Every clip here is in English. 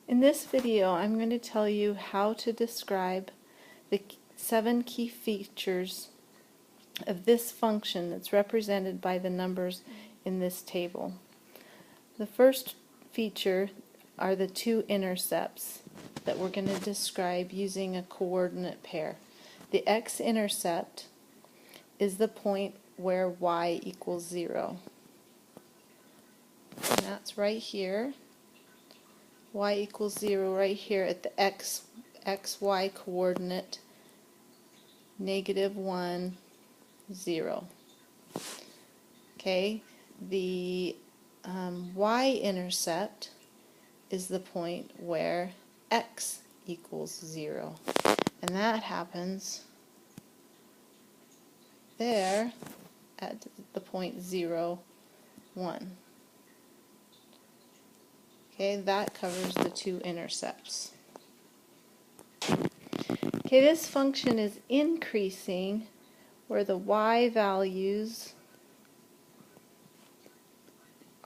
In this video, I'm going to tell you how to describe the 7 key features of this function that's represented by the numbers in this table. The first feature are the two intercepts that we're going to describe using a coordinate pair. The x-intercept is the point where y equals 0. And that's right here. Y equals 0 right here at the xy coordinate, -1, 0. Okay, the y-intercept is the point where x equals 0. And that happens there at the point 0, 1. Okay, that covers the two intercepts. Okay, this function is increasing where the y values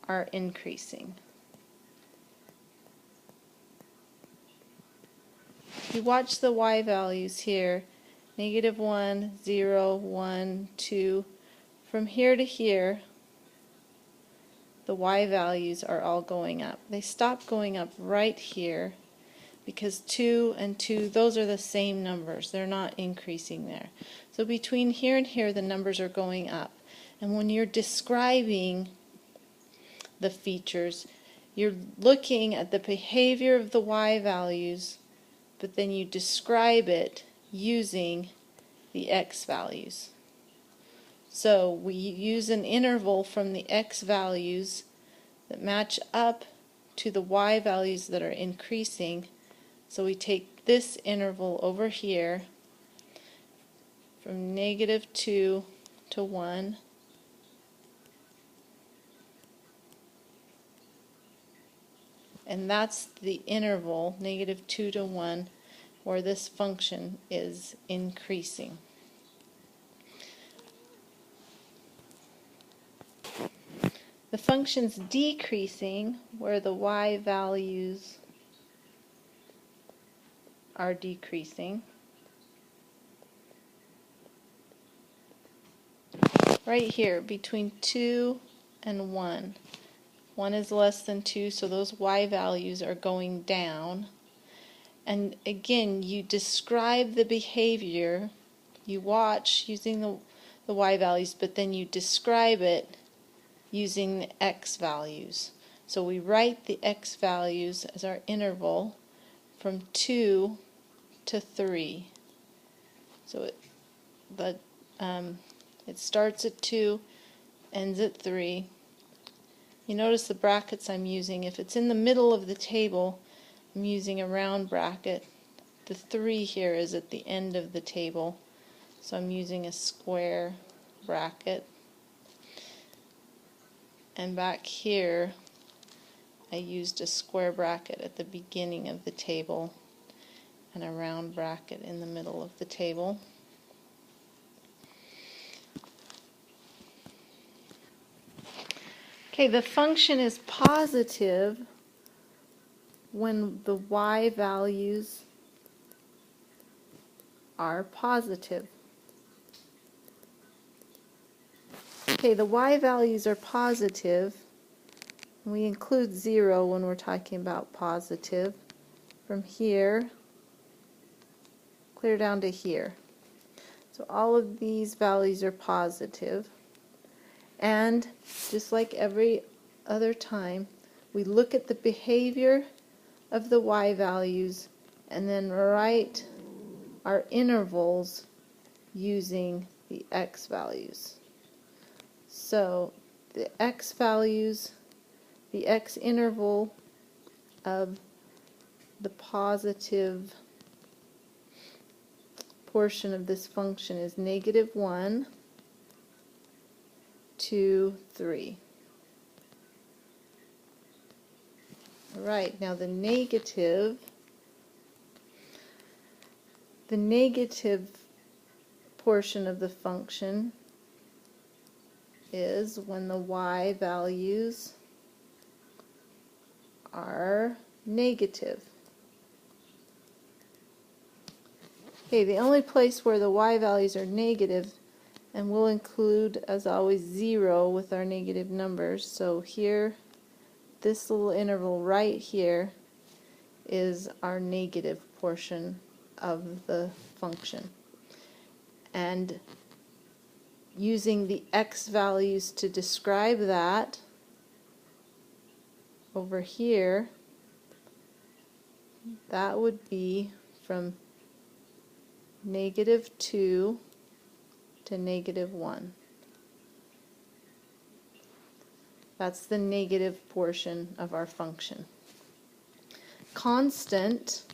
are increasing. You watch the y values here, -1, 0, 1, 2. From here to here, the y values are all going up. They stop going up right here because 2 and 2, those are the same numbers. They're not increasing there. So between here and here, the numbers are going up. And when you're describing the features, you're looking at the behavior of the y values, but then you describe it using the x values. So we use an interval from the x values that match up to the y values that are increasing. So we take this interval over here from -2 to 1, and that's the interval, -2 to 1, where this function is increasing. The function's decreasing where the y values are decreasing. Right here, between 2 and 1. 1 is less than 2, so those y values are going down. And again, you describe the behavior. You watch using the y values, but then you describe it using the x values. So we write the x values as our interval from 2 to 3. So it starts at 2, ends at 3. You notice the brackets I'm using. If it's in the middle of the table, I'm using a round bracket. The 3 here is at the end of the table, so I'm using a square bracket. And back here, I used a square bracket at the beginning of the table and a round bracket in the middle of the table. Okay, the function is positive when the y values are positive. Okay, the y values are positive. We include 0 when we're talking about positive. From here, clear down to here. So all of these values are positive. And just like every other time, we look at the behavior of the y values and then write our intervals using the x values. So the x values, the x interval of the positive portion of this function is -1, 2, 3. Alright, now the negative portion of the function is when the y values are negative. Okay, the only place where the y values are negative, and we'll include, as always, 0 with our negative numbers. So here, this little interval right here is our negative portion of the function. And using the x values to describe that, over here, that would be from -2 to -1. That's the negative portion of our function. Constant,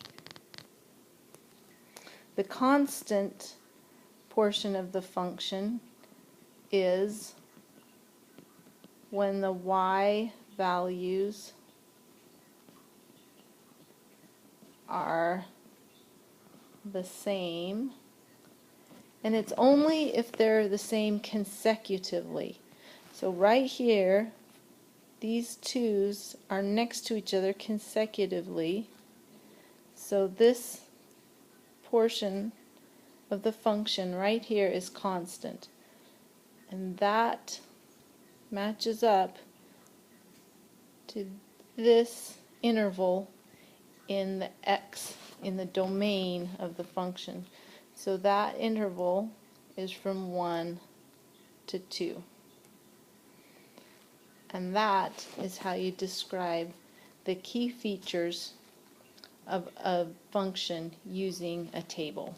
the constant portion of the function is when the y values are the same, and it's only if they're the same consecutively. So right here, these 2's are next to each other consecutively, so this portion of the function right here is constant, and that matches up to this interval in the x, in the domain of the function. So that interval is from 1 to 2. And that is how you describe the key features of a function using a table.